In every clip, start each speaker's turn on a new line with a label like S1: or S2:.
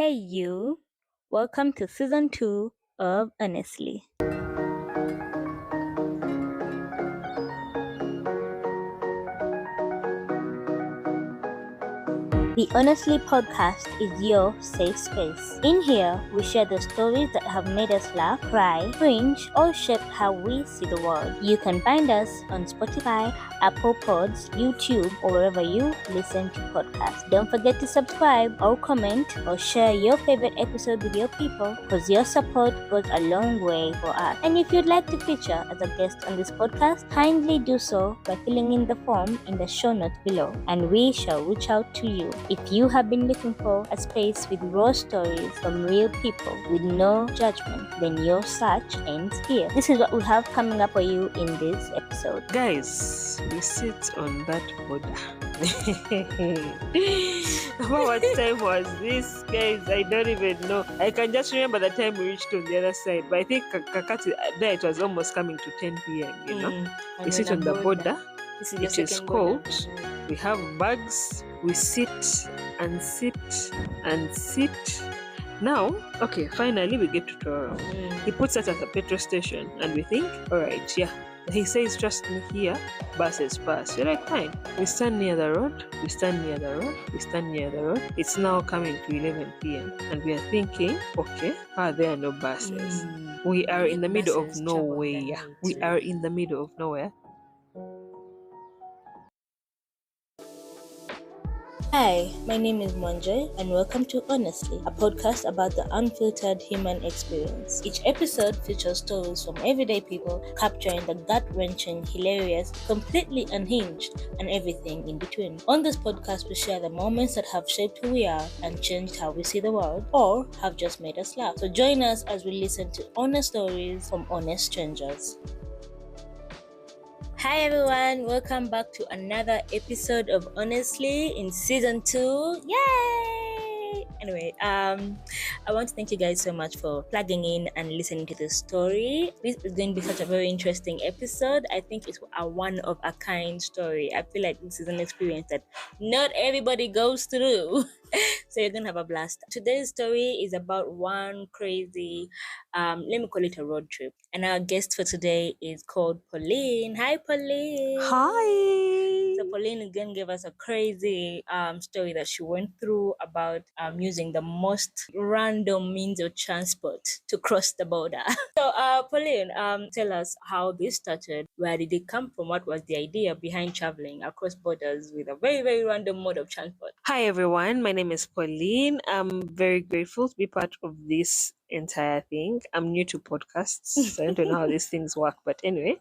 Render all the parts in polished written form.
S1: Hey you, welcome to season 2 of Honestly. The Honestly podcast is your safe space. In here, we share the stories that have made us laugh, cry, cringe, or shaped how we see the world. You can find us on Spotify, Apple Pods, YouTube, or wherever you listen to podcasts. Don't forget to subscribe or comment or share your favorite episode with your people, because your support goes a long way for us. And if you'd like to feature as a guest on this podcast, kindly do so by filling in the form in the show notes below, and we shall reach out to you. If you have been looking for a space with raw stories from real people with no judgment, then your search ends here. This is what we have coming up for you in this episode.
S2: Guys, we sit on that Boda. What time was this, guys? I don't even know. I can just remember the time we reached on the other side, but I think Kakati there it was almost coming to 10 p.m. We sit on the Boda. It is cold. We have bags. We sit and sit and sit. Now, okay, finally we get to Toro. He puts us at a petrol station and we think, alright, yeah. He says, trust me here, buses pass. You're like, fine. We stand near the road. It's now coming to 11 p.m. and we are thinking, okay, there are no buses. We are in the middle of nowhere.
S1: Hi, my name is Monjoy, and welcome to Honestly, a podcast about the unfiltered human experience. Each episode features stories from everyday people, capturing the gut-wrenching, hilarious, completely unhinged, and everything in between. On this podcast, we share the moments that have shaped who we are and changed how we see the world, or have just made us laugh. So join us as we listen to honest stories from honest strangers. Hi everyone, welcome back to another episode of Honestly in season 2. Yay! Anyway, I want to thank you guys so much for plugging in and listening to this story. This is going to be such a very interesting episode. I think it's a one-of-a-kind story. I feel like this is an experience that not everybody goes through. So you're going to have a blast. Today's story is about one crazy, let me call it a road trip. And our guest for today is called Pauline. Hi, Pauline.
S2: Hi.
S1: So Pauline is going to give us a crazy story that she went through about using the most random means of transport to cross the border. So Pauline, tell us how this started. Where did it come from? What was the idea behind traveling across borders with a very, very random mode of transport?
S2: Hi everyone, my name is Pauline. I'm very grateful to be part of this entire thing. I'm new to podcasts, so I don't know how these things work, but anyway,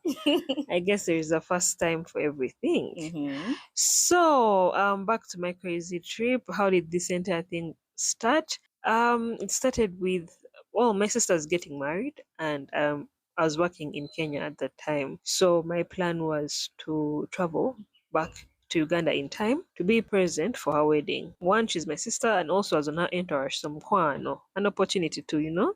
S2: I guess there is a first time for everything.
S1: Mm-hmm.
S2: So, back to my crazy trip. How did this entire thing start? It started with, well, my sister's getting married, and I was working in Kenya at that time. So my plan was to travel back to Uganda in time to be present for her wedding. One, she's my sister, and also as an enter some an opportunity to,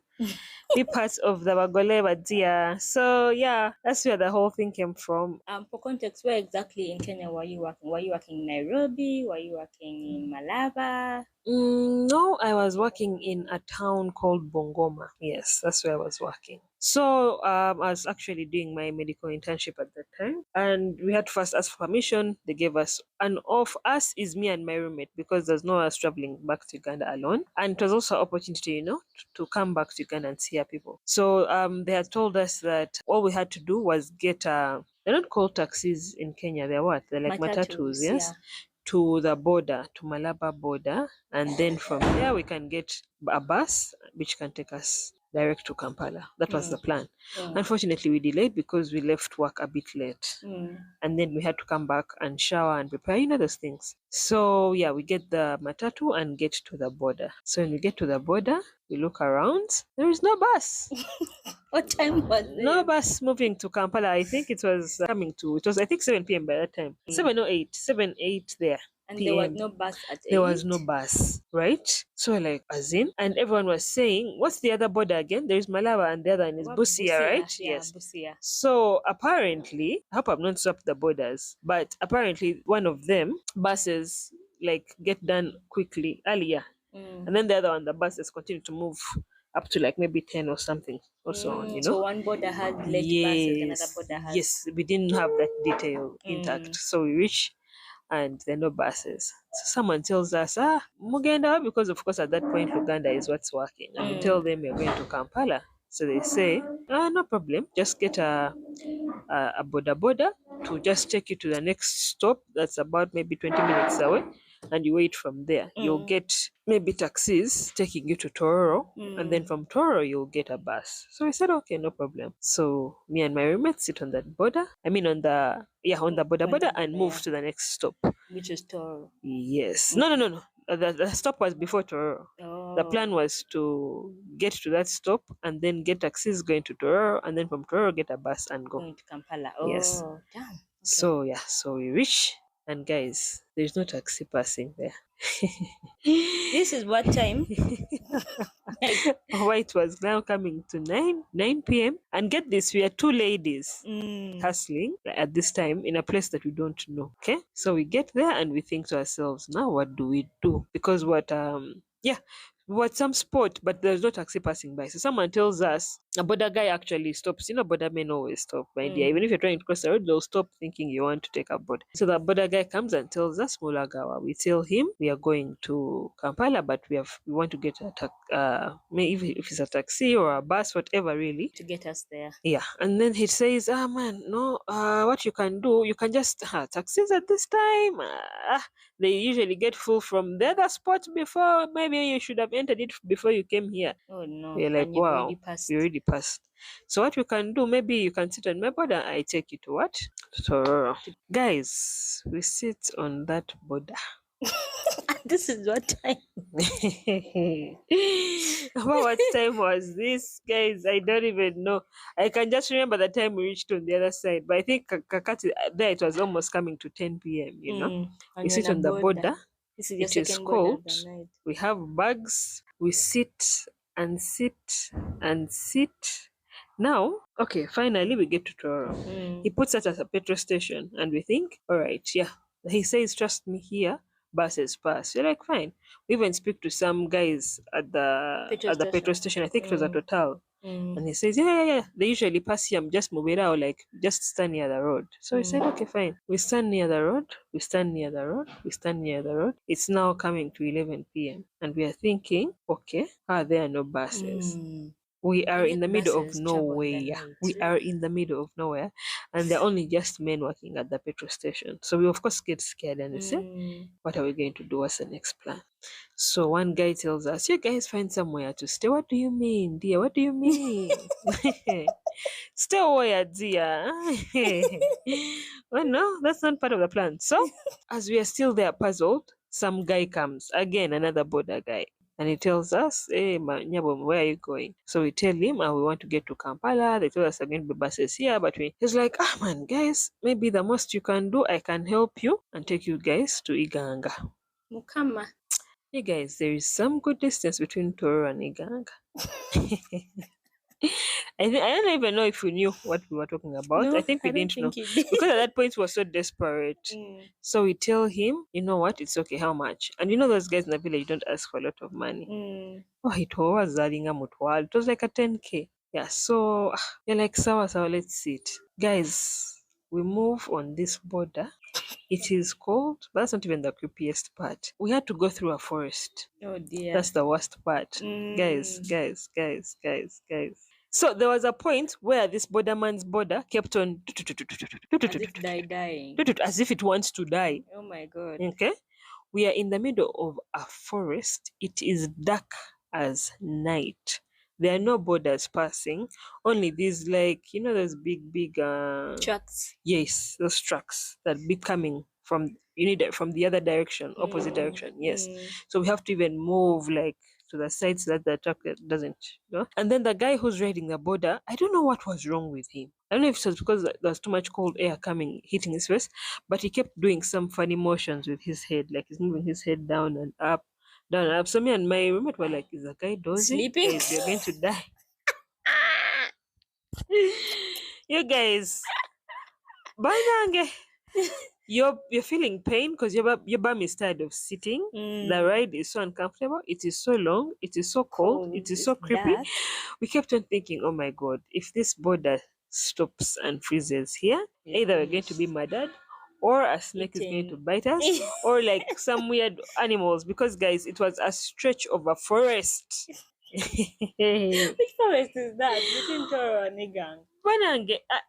S2: be part of the Bagole Badia. So yeah, that's where the whole thing came from.
S1: For context, where exactly in Kenya were you working? Were you working in Nairobi? Were you working in Malaba?
S2: No, I was working in a town called Bongoma. Yes, that's where I was working. So I was actually doing my medical internship at that time, and we had to first ask for permission. They gave us, and of us is me and my roommate, because there's no us traveling back to Uganda alone. And it was also an opportunity, to come back to Uganda and see our people. So they had told us that all we had to do was get they're not called taxis in Kenya. They're what? They're like matatus, yes.
S1: Yeah.
S2: To the border, to Malaba border, and then from there we can get a bus which can take us direct to Kampala. That was the plan. Unfortunately, we delayed because we left work a bit late, and then we had to come back and shower and prepare, those things. So yeah, we get the matatu and get to the border. So when we get to the border, we look around. There is no bus.
S1: What time was it?
S2: No bus moving to Kampala. I think it was I think 7 p.m. by that time. 7 8 there.
S1: And
S2: PM.
S1: there was no bus at 8?
S2: There was no bus, right? So like, as in, and everyone was saying, what's the other border again? There's Malaba and the other one is Busia, right?
S1: Yeah,
S2: Yes.
S1: Busia.
S2: So apparently, I hope I've not swapped the borders, but apparently one of them, buses like get done quickly earlier And then the other one, the buses continue to move up to like maybe 10 or something or so on,
S1: So one border had late buses, another border has.
S2: Yes, we didn't have that detail intact. So we reach and there are no buses. So someone tells us, Mugenda, because of course at that point Uganda is what's working. And we tell them we're going to Kampala. So they say, no problem, just get a boda to just take you to the next stop that's about maybe 20 minutes away, and you wait from there. You'll get maybe taxis taking you to Tororo, and then from Tororo you'll get a bus. So we said, okay, no problem. So me and my roommate sit on that border. I mean on the border and move to the next stop.
S1: Which is Tororo.
S2: Yes. No. The stop was before Tororo. The plan was to get to that stop and then get taxis going to Tororo, and then from Tororo get a bus and go.
S1: Going to Kampala.
S2: Yes.
S1: Damn. Okay.
S2: So we reach, and guys, there's no taxi passing there.
S1: This is what time?
S2: It was now coming to 9 p.m. And get this, we are two ladies hustling at this time in a place that we don't know. Okay, so we get there and we think to ourselves, now what do we do? Because we were at some spot, but there's no taxi passing by. So someone tells us a border guy actually stops. You know, border men always stop, my dear. Even if you're trying to cross the road, they'll stop thinking you want to take a border. So the border guy comes and tells us, Mulagawa. We tell him we are going to Kampala, but we want to get maybe if it's a taxi or a bus, whatever, really,
S1: to get us there.
S2: Yeah, and then he says, man, no, what you can do, you can just taxis at this time. They usually get full from the other spot before. Maybe you should have entered it before you came here.
S1: Oh no!
S2: We're like,
S1: and
S2: wow, we already passed. So what you can do, maybe you can sit on my border. I take you to what? So, guys, we sit on that border.
S1: This is what time?
S2: What time was this, guys? I don't even know. I can just remember the time we reached on the other side. But I think Kakati, there it was almost coming to 10 p.m., you know. We sit on the border. It is cold. We have bags. We sit and sit and sit. Now, okay, finally we get to Tororo. He puts us at a petrol station and we think, all right, yeah. He says, trust me here. Buses pass. You're like, fine. We even speak to some guys at the petrol station. I think it was a Total. And he says, yeah. They usually pass here. Just move it out, like just stand near the road. So we said, okay, fine. We stand near the road. We stand near the road. We stand near the road. It's now coming to 11 p.m. And we are thinking, okay, there are no buses. We are in the middle of nowhere. We are in the middle of nowhere. And they're only just men working at the petrol station. So we, of course, get scared and we say, what are we going to do? What's the next plan? So one guy tells us, you guys find somewhere to stay. What do you mean, dear? What do you mean? Stay where, dear? Well, no, that's not part of the plan. So as we are still there puzzled, some guy comes. Again, another border guy. And he tells us, hey, Nyabom, where are you going? So we tell him, we want to get to Kampala. They told us again, to be buses here. But he's like, man, guys, maybe the most you can do, I can help you and take you guys to Iganga.
S1: Mukama.
S2: Hey, guys, there is some good distance between Toro and Iganga. I don't even know if we knew what we were talking about.
S1: No,
S2: I think we didn't know. Because at that point we were so desperate. So we tell him, you know what, it's okay, how much? And you know those guys in the village don't ask for a lot of money. It was like a 10K. Yeah, so you're like, sawa, let's sit. Guys, we move on this border. It is cold, but that's not even the creepiest part. We had to go through a forest.
S1: Oh dear.
S2: That's the worst part. Guys. So there was a point where this borderman's border kept on
S1: as if dying.
S2: As if it wants to die.
S1: Oh my God.
S2: Okay? We are in the middle of a forest. It is dark as night. There are no borders passing. Only these, like, you know, those big
S1: trucks.
S2: Yes, those trucks that be coming from from the other direction, opposite direction. Yes. So we have to even move like to the side so that the truck doesn't, you know. And then the guy who's riding the border, I don't know what was wrong with him. I don't know if it was because there was too much cold air hitting his face, but he kept doing some funny motions with his head, like he's moving his head down and up. So me and my roommate were like, is the guy dozing?
S1: Sleeping?
S2: Guys, we're going to die. You guys. Banange. you're feeling pain because your bum is tired of sitting. The ride is so uncomfortable. It is so long. It is so cold. It is so creepy.
S1: Dark.
S2: We kept on thinking, oh my God, if this border stops and freezes here, either we're going to be murdered or a snake is going to bite us or like some weird animals, because guys, it was a stretch of a forest.
S1: Which forest is that between Toro and Igang?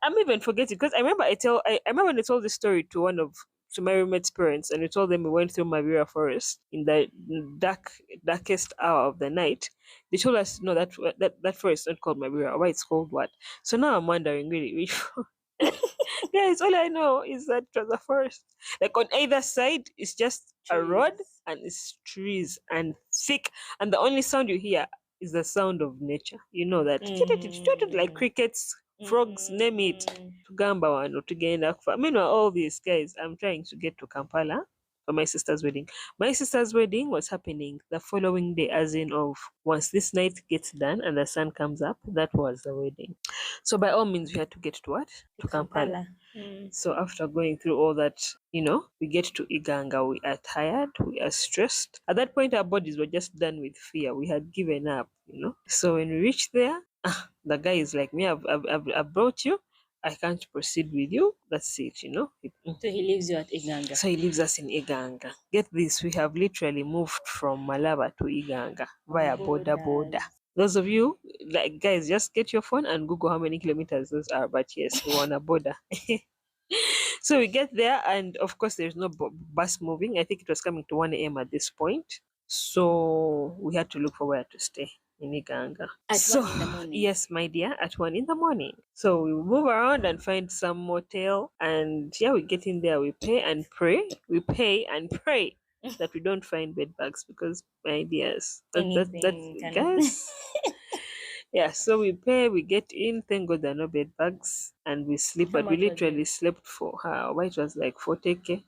S2: I'm even forgetting because I remember I remember when I told this story to my roommate's parents, and we told them we went through Mavira Forest in the darkest hour of the night. They told us no, that forest is not called Mavira. Why it's called what? So now I'm wondering really which. Guys, all I know is that it was a forest. Like on either side, it's just a road and it's trees and thick, and the only sound you hear is the sound of nature. You know that like crickets, frogs, name it. Tugamba wano tugenda kufa. Meanwhile, all these guys, I'm trying to get to Kampala for my sister's wedding. My sister's wedding was happening the following day, as in of once this night gets done and the sun comes up, that was the wedding. So by all means, we had to get to what? To Kampala. So after going through all that, we get to Iganga. We are tired. We are stressed. At that point, our bodies were just done with fear. We had given up, So when we reached there, the guy is like, me, I've brought you. I can't proceed with you. That's it,
S1: So he leaves you at Iganga.
S2: So he leaves us in Iganga. Get this, we have literally moved from Malaba to Iganga via Boda. Those of you, like, guys, just get your phone and Google how many kilometers those are. But yes, we want a border. So we get there, and of course, there's no bus moving. I think it was coming to 1 a.m. at this point. So we had to look for where to stay in Iganga.
S1: At 1 in the morning?
S2: Yes, my dear, at 1 in the morning. So we move around and find some motel, and we get in there, we pay and pray. We pay and pray that we don't find bed bugs, because, my dears, guys. Yeah, so we pay, we get in, thank God there are no bed bugs, and we sleep, but we literally slept for it was like 40K.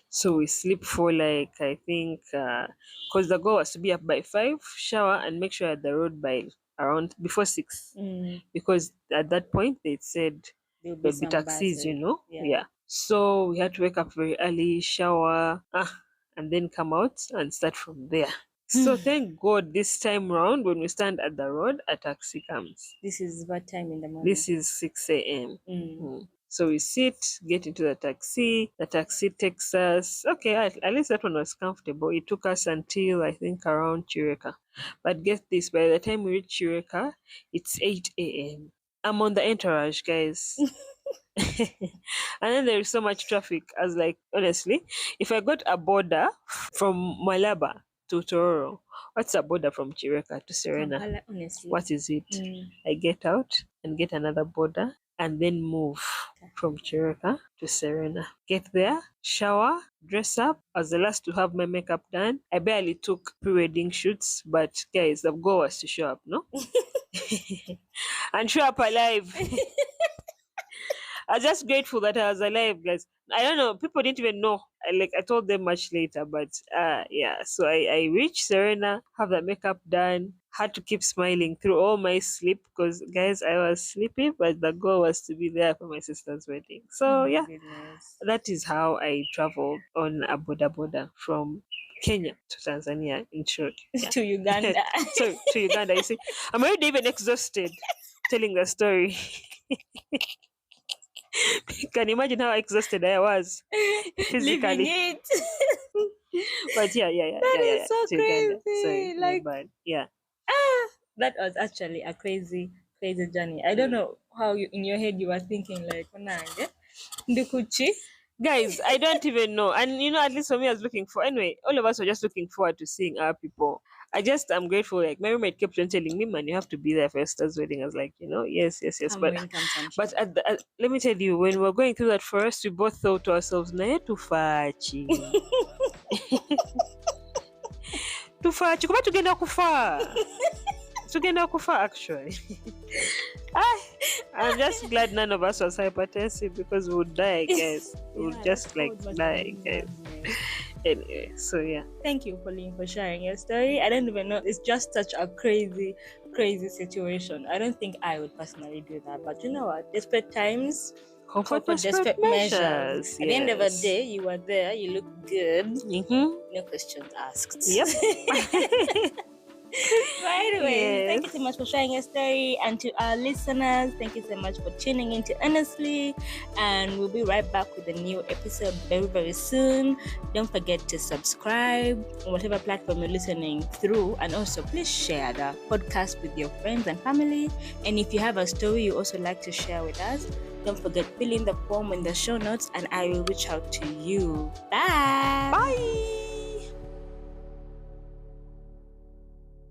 S2: So we sleep for like, I think, because the goal was to be up by 5, shower, and make sure at the road by around before 6. Because at that point they said there'll be taxis, Yeah. So we had to wake up very early, shower, and then come out and start from there. So thank God this time round, when we stand at the road, a taxi comes.
S1: This is what time in the morning?
S2: This is 6 a.m. So we sit, get into the taxi. The taxi takes us, okay, at least that one was comfortable. It took us until, I think, around Chireka. But get this, by the time we reach Chireka, it's 8 a.m. I'm on the entourage, guys. And then there is so much traffic. I was like, honestly, if I got a border from Malaba to Tororo, what's a border from Chireka to Serena?
S1: Kampala, honestly.
S2: What is it? I get out and get another border and then move from Chireka to Serena. Get there, shower, dress up. I was the last to have my makeup done. I barely took pre-wedding shoots, but guys, the goal was to show up, no? And show up alive. I was just grateful that I was alive, guys. I don't know, people didn't even know. I told them much later, but so I reached Serena, have the makeup done, had to keep smiling through all my sleep, because, guys, I was sleepy, but the goal was to be there for my sister's wedding. So that is how I traveled on a boda from Kenya to Tanzania, in short.
S1: To Uganda.
S2: So to Uganda, you see, I'm already even exhausted telling the story. Can you imagine how exhausted I was physically?
S1: Living it.
S2: But
S1: That is so crazy.
S2: Sorry,
S1: like,
S2: bad. Yeah.
S1: That was actually a crazy journey. I don't know how in your head you were thinking, like, Onange, Ndukuchi.
S2: Guys, I don't even know. And at least for me, I was looking for, anyway, all of us were just looking forward to seeing our people. I'm grateful. Like, my roommate kept on telling me, man, you have to be there for your sister's wedding. I was like, yes. But let me tell you, when we were going through that forest, we both thought to ourselves, nae tufachi. Tufachi, kuba tugenda kufa. Tugenda kufa, actually. I'm just glad none of us was hypertensive, because we would die, guys. We would just die, guys. Anyway, so yeah.
S1: Thank you, Pauline, for sharing your story. I don't even know. It's just such a crazy situation. I don't think I would personally do that. But you know what? Desperate times
S2: Call for desperate measures.
S1: At the end of the day, you are there, you look good. No questions asked.
S2: Yep.
S1: Right away. Thank you so much for sharing your story. And to our listeners, thank you so much for tuning in to Honestly. And we'll be right back with a new episode very, very soon. Don't forget to subscribe on whatever platform you're listening through. And also, please share the podcast with your friends and family. And if you have a story you also like to share with us, don't forget fill in the form in the show notes and I will reach out to you. Bye.
S2: Bye.